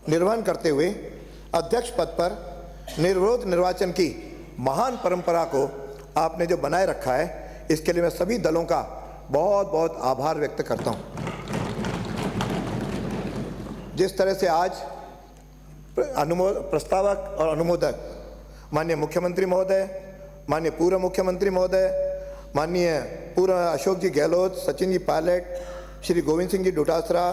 निर्वहन करते हुए अध्यक्ष पद पर निर्विरोध निर्वाचन की महान परंपरा को आपने जो बनाए रखा है, इसके लिए मैं सभी दलों का बहुत बहुत आभार व्यक्त करता हूं। जिस तरह से आज प्रस्तावक और अनुमोदक माननीय मुख्यमंत्री महोदय, माननीय पूर्व मुख्यमंत्री महोदय, माननीय पूर्व अशोक जी गहलोत, सचिन जी पायलट, श्री गोविंद सिंह जी डोटासरा,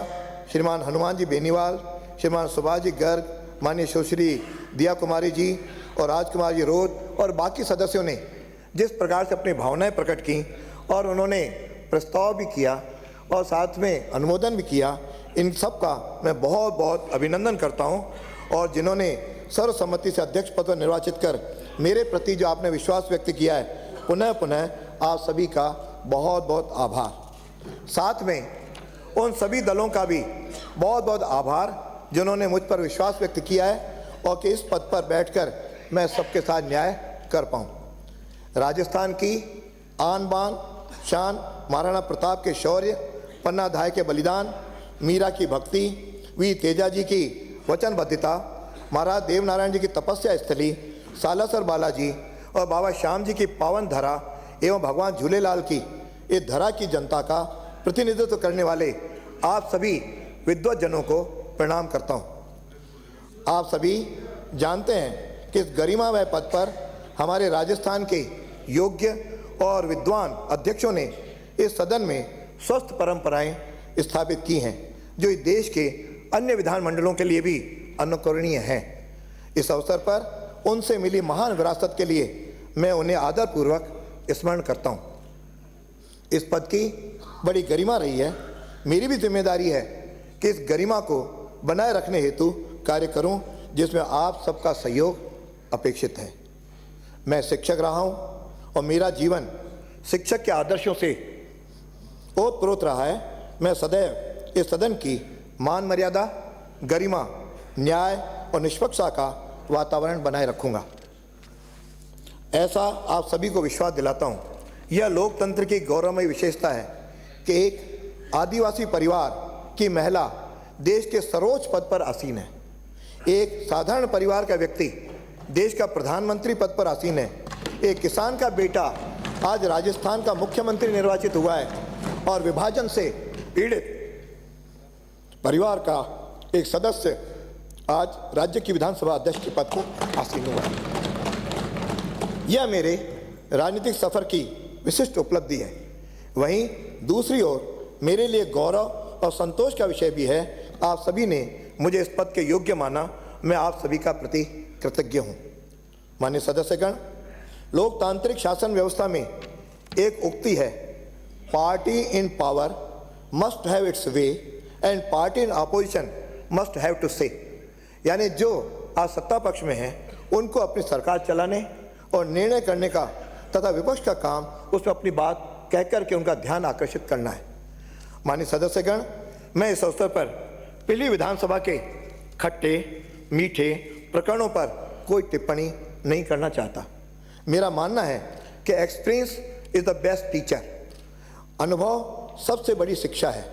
श्रीमान हनुमान जी बेनीवाल, श्रीमान सुभाष जी गर्ग, माननीय सुश्री दिया कुमारी जी और राजकुमार जी रोत और बाकी सदस्यों ने जिस प्रकार से अपनी भावनाएं प्रकट की और उन्होंने प्रस्ताव भी किया और साथ में अनुमोदन भी किया, इन सब का मैं बहुत बहुत अभिनंदन करता हूं। और जिन्होंने सर्वसम्मति से अध्यक्ष पद पर निर्वाचित कर मेरे प्रति जो आपने विश्वास व्यक्त किया है, पुनः पुनः आप सभी का बहुत बहुत आभार। साथ में उन सभी दलों का भी बहुत बहुत आभार जिन्होंने मुझ पर विश्वास व्यक्त किया है और कि इस पद पर बैठकर मैं सबके साथ न्याय कर पाऊँ। राजस्थान की आन बान शान, महाराणा प्रताप के शौर्य, पन्ना धाय के बलिदान, मीरा की भक्ति, वीर तेजा जी की वचनबद्धता, महाराज देवनारायण जी की तपस्या स्थली, सालासर बालाजी और बाबा श्याम जी की पावन धरा एवं भगवान झूलेलाल की इस धरा की जनता का प्रतिनिधित्व करने वाले आप सभी विद्वज्जनों को प्रणाम करता हूँ। आप सभी जानते हैं कि इस गरिमामय पद पर हमारे राजस्थान के योग्य और विद्वान अध्यक्षों ने इस सदन में स्वस्थ परंपराएं स्थापित की हैं, जो इस देश के अन्य विधानमंडलों के लिए भी अनुकरणीय हैं। इस अवसर पर उनसे मिली महान विरासत के लिए मैं उन्हें आदरपूर्वक स्मरण करता हूँ। इस पद की बड़ी गरिमा रही है। मेरी भी जिम्मेदारी है कि इस गरिमा को बनाए रखने हेतु कार्य करूं, जिसमें आप सबका सहयोग अपेक्षित है। मैं शिक्षक रहा हूं और मेरा जीवन शिक्षक के आदर्शों से ओतप्रोत रहा है। मैं सदैव इस सदन की मान मर्यादा, गरिमा, न्याय और निष्पक्षता का वातावरण बनाए रखूंगा। ऐसा आप सभी को विश्वास दिलाता हूं। यह लोकतंत्र की गौरवमयी विशेषता है कि एक आदिवासी परिवार की महिला देश के सर्वोच्च पद पर आसीन है। एक साधारण परिवार का व्यक्ति देश का प्रधानमंत्री पद पर आसीन है। एक किसान का बेटा आज राजस्थान का मुख्यमंत्री निर्वाचित हुआ है और विभाजन से पीड़ित परिवार का एक सदस्य आज राज्य की विधानसभा अध्यक्ष के पद को आसीन हुआ है। यह मेरे राजनीतिक सफर की विशिष्ट उपलब्धि है। वहीं दूसरी ओर मेरे लिए गौरव और संतोष का विषय भी है, आप सभी ने मुझे इस पद के योग्य माना। मैं आप सभी का प्रति कृतज्ञ हूँ। माननीय सदस्यगण, लोकतांत्रिक शासन व्यवस्था में एक उक्ति है, party in power must have its way and party in opposition must have to say. यानी जो आज सत्ता पक्ष में है उनको अपनी सरकार चलाने और निर्णय करने का तथा विपक्ष का काम उसमें अपनी बात कह करके उनका ध्यान आकर्षित करना है। माननीय सदस्यगण, मैं इस अवसर पर पीली विधानसभा के खट्टे मीठे प्रकरणों पर कोई टिप्पणी नहीं करना चाहता। मेरा मानना है कि experience is the best teacher. अनुभव सबसे बड़ी शिक्षा है।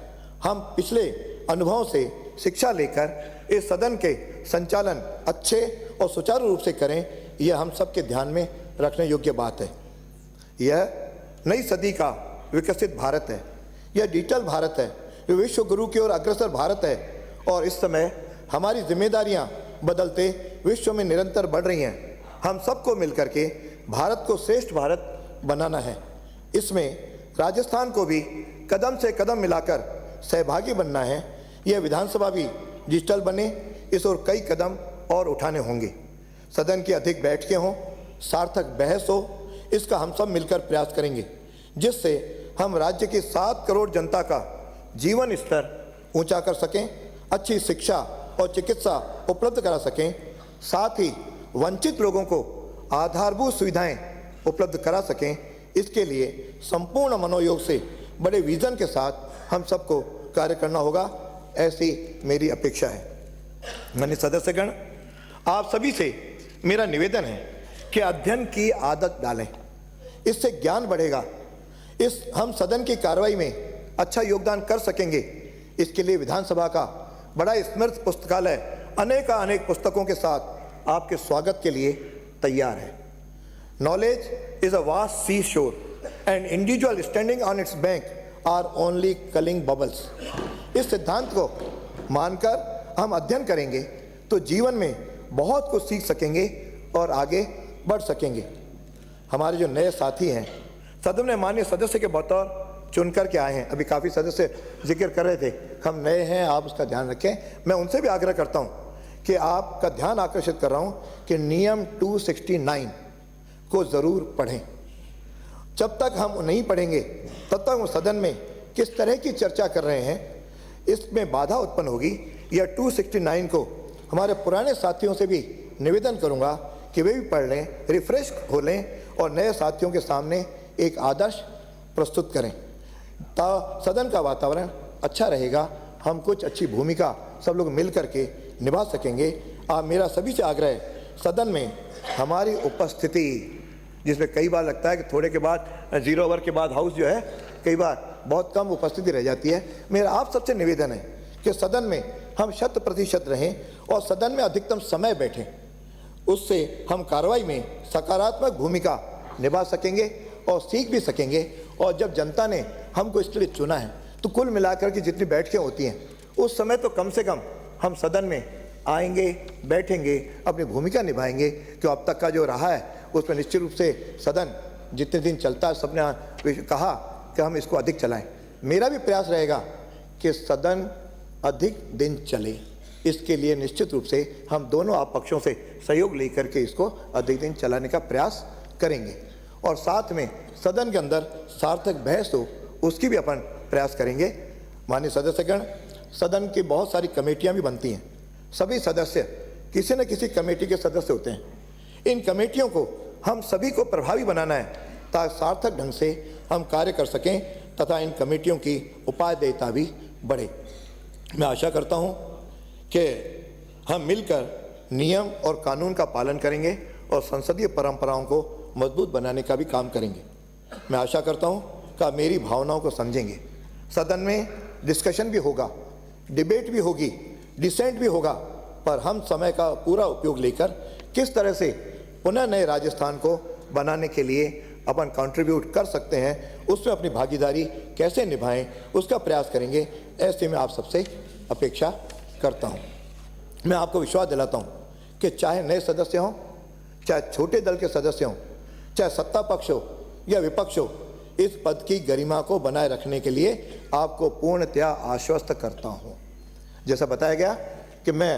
हम पिछले अनुभवों से शिक्षा लेकर इस सदन के संचालन अच्छे और सुचारू रूप से करें, यह हम सबके ध्यान में रखने योग्य बात है। यह नई सदी का विकसित भारत है। यह डिजिटल भारत है। यह विश्व गुरु की ओर अग्रसर भारत है और इस समय हमारी जिम्मेदारियां बदलते विश्व में निरंतर बढ़ रही हैं। हम सबको मिलकर के भारत को श्रेष्ठ भारत बनाना है। इसमें राजस्थान को भी कदम से कदम मिलाकर सहभागी बनना है। यह विधानसभा भी डिजिटल बने, इस ओर कई कदम और उठाने होंगे। सदन की अधिक बैठकें हों, सार्थक बहस हो, इसका हम सब मिलकर प्रयास करेंगे, जिससे हम राज्य की 7 करोड़ जनता का जीवन स्तर ऊंचा कर सकें, अच्छी शिक्षा और चिकित्सा उपलब्ध करा सकें, साथ ही वंचित लोगों को आधारभूत सुविधाएं उपलब्ध करा सकें। इसके लिए संपूर्ण मनोयोग से बड़े विजन के साथ हम सबको कार्य करना होगा, ऐसी मेरी अपेक्षा है। माननीय सदस्यगण, आप सभी से मेरा निवेदन है कि अध्ययन की आदत डालें, इससे ज्ञान बढ़ेगा। हम सदन की कार्रवाई में अच्छा योगदान कर सकेंगे। इसके लिए विधानसभा का बड़ा स्मृत पुस्तकालय अनेक पुस्तकों के साथ आपके स्वागत के लिए तैयार है। Knowledge is a vast sea shore and individual standing on its bank are only culling bubbles. इस सिद्धांत को मानकर हम अध्ययन करेंगे तो जीवन में बहुत कुछ सीख सकेंगे और आगे बढ़ सकेंगे। हमारे जो नए साथी हैं, सदन में माननीय सदस्य के बतौर चुनकर के आए हैं। अभी काफ़ी सदस्य जिक्र कर रहे थे, हम नए हैं, आप उसका ध्यान रखें। मैं उनसे भी आग्रह करता हूँ कि आपका ध्यान आकर्षित कर रहा हूँ कि नियम 269 को ज़रूर पढ़ें। जब तक हम नहीं पढ़ेंगे तब तक वो सदन में किस तरह की चर्चा कर रहे हैं इसमें बाधा उत्पन्न होगी। यह 269 को हमारे पुराने साथियों से भी निवेदन करूँगा कि वे भी पढ़ लें, रिफ्रेश हो लें और नए साथियों के सामने एक आदर्श प्रस्तुत करें। सदन का वातावरण अच्छा रहेगा, हम कुछ अच्छी भूमिका सब लोग मिल करके निभा सकेंगे। मेरा सभी से आग्रह है, सदन में हमारी उपस्थिति, जिसमें कई बार लगता है कि थोड़े के बाद 0 ओवर के बाद हाउस जो है कई बार बहुत कम उपस्थिति रह जाती है। मेरा आप सबसे निवेदन है कि सदन में हम 100% रहें और सदन में अधिकतम समय बैठें। उससे हम कार्रवाई में सकारात्मक भूमिका निभा सकेंगे और सीख भी सकेंगे। और जब जनता ने हमको इसके लिए चुना है तो कुल मिलाकर के जितनी बैठकें होती हैं उस समय तो कम से कम हम सदन में आएंगे, बैठेंगे, अपनी भूमिका निभाएंगे। क्यों अब तक का जो रहा है उसमें निश्चित रूप से सदन जितने दिन चलता है, सबने कहा कि हम इसको अधिक चलाएं। मेरा भी प्रयास रहेगा कि सदन अधिक दिन चले। इसके लिए निश्चित रूप से हम दोनों आप पक्षों से सहयोग लेकर के इसको अधिक दिन चलाने का प्रयास करेंगे और साथ में सदन के अंदर सार्थक बहस हो उसकी भी अपन प्रयास करेंगे। माननीय सदस्यगण, सदन की बहुत सारी कमेटियां भी बनती हैं। सभी सदस्य किसी न किसी कमेटी के सदस्य होते हैं। इन कमेटियों को हम सभी को प्रभावी बनाना है ताकि सार्थक ढंग से हम कार्य कर सकें तथा इन कमेटियों की उपादेयता भी बढ़े। मैं आशा करता हूं कि हम मिलकर नियम और कानून का पालन करेंगे और संसदीय परंपराओं को मजबूत बनाने का भी काम करेंगे। मैं आशा करता हूं कि आप मेरी भावनाओं को समझेंगे। सदन में डिस्कशन भी होगा, डिबेट भी होगी, डिसेंट भी होगा, पर हम समय का पूरा उपयोग लेकर किस तरह से पुनः नए राजस्थान को बनाने के लिए अपन कंट्रीब्यूट कर सकते हैं, उसमें अपनी भागीदारी कैसे निभाएं उसका प्रयास करेंगे। ऐसे में आप सबसे अपेक्षा करता हूं। मैं आपको विश्वास दिलाता हूं कि चाहे नए सदस्य हों, चाहे छोटे दल के सदस्य हों, चाहे सत्ता पक्ष हो या विपक्ष हो, इस पद की गरिमा को बनाए रखने के लिए आपको पूर्णतया आश्वस्त करता हूं। जैसा बताया गया कि मैं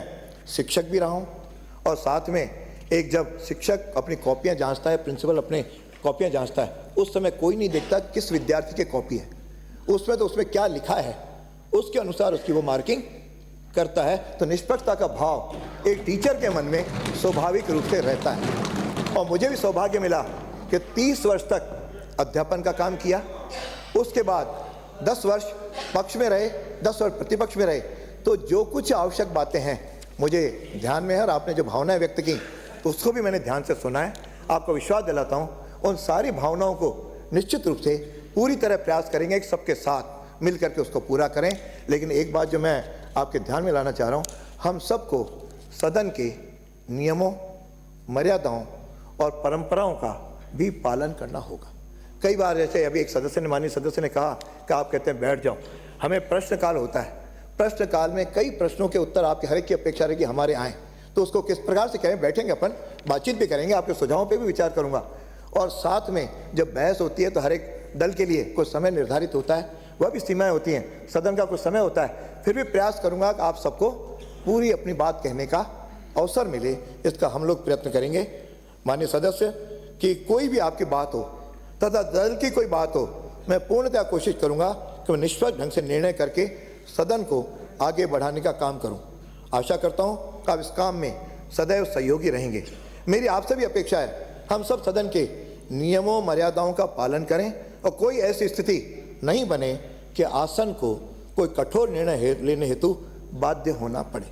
शिक्षक भी रहा हूं और साथ में एक जब शिक्षक अपनी कॉपियां जांचता है, प्रिंसिपल अपने कॉपियां जांचता है, उस समय कोई नहीं देखता किस विद्यार्थी की कॉपी है, उसमें क्या लिखा है उसके अनुसार उसकी वो मार्किंग करता है। तो निष्पक्षता का भाव एक टीचर के मन में स्वाभाविक रूप से रहता है। और मुझे भी सौभाग्य मिला कि 30 वर्ष तक अध्यापन का काम किया, उसके बाद 10 वर्ष पक्ष में रहे, 10 वर्ष प्रतिपक्ष में रहे। तो जो कुछ आवश्यक बातें हैं मुझे ध्यान में है और आपने जो भावनाएं व्यक्त की उसको भी मैंने ध्यान से सुना है। आपको विश्वास दिलाता हूँ उन सारी भावनाओं को निश्चित रूप से पूरी तरह प्रयास करेंगे कि सबके साथ मिल करके उसको पूरा करें। लेकिन एक बात जो मैं आपके ध्यान में लाना चाह रहा हूँ, हम सबको सदन के नियमों, मर्यादाओं और परंपराओं का भी पालन करना होगा। कई बार जैसे अभी एक सदस्य ने, माननीय सदस्य ने कहा कि आप कहते हैं बैठ जाओ, हमें प्रश्नकाल होता है, प्रश्नकाल में कई प्रश्नों के उत्तर आपके हर एक की अपेक्षा रहेगी हमारे आएँ, तो उसको किस प्रकार से करें, बैठेंगे अपन, बातचीत भी करेंगे, आपके सुझावों पे भी विचार करूंगा। और साथ में जब बहस होती है तो हर एक दल के लिए कुछ समय निर्धारित होता है, वह भी सीमाएं होती हैं, सदन का कुछ समय होता है। फिर भी प्रयास करूंगा कि आप सबको पूरी अपनी बात कहने का अवसर मिले, इसका हम लोग प्रयत्न करेंगे। माननीय सदस्य, कि कोई भी आपकी बात हो तथा दल की कोई बात हो, मैं पूर्णतः कोशिश करूंगा कि मैं निष्पक्ष ढंग से निर्णय करके सदन को आगे बढ़ाने का काम करूं। आशा करता हूं कि आप इस काम में सदैव सहयोगी रहेंगे। मेरी आपसे भी अपेक्षा है हम सब सदन के नियमों, मर्यादाओं का पालन करें और कोई ऐसी स्थिति नहीं बने कि आसन को कोई कठोर निर्णय लेने हेतु बाध्य होना पड़े।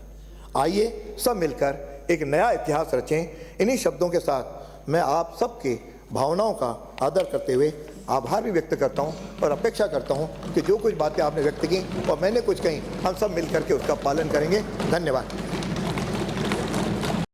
आइए सब मिलकर एक नया इतिहास रचें। इन्हीं शब्दों के साथ मैं आप सबके भावनाओं का आदर करते हुए आभार भी व्यक्त करता हूँ और अपेक्षा करता हूँ कि जो कुछ बातें आपने व्यक्त की और मैंने कुछ कही, हम सब मिल करके उसका पालन करेंगे। धन्यवाद।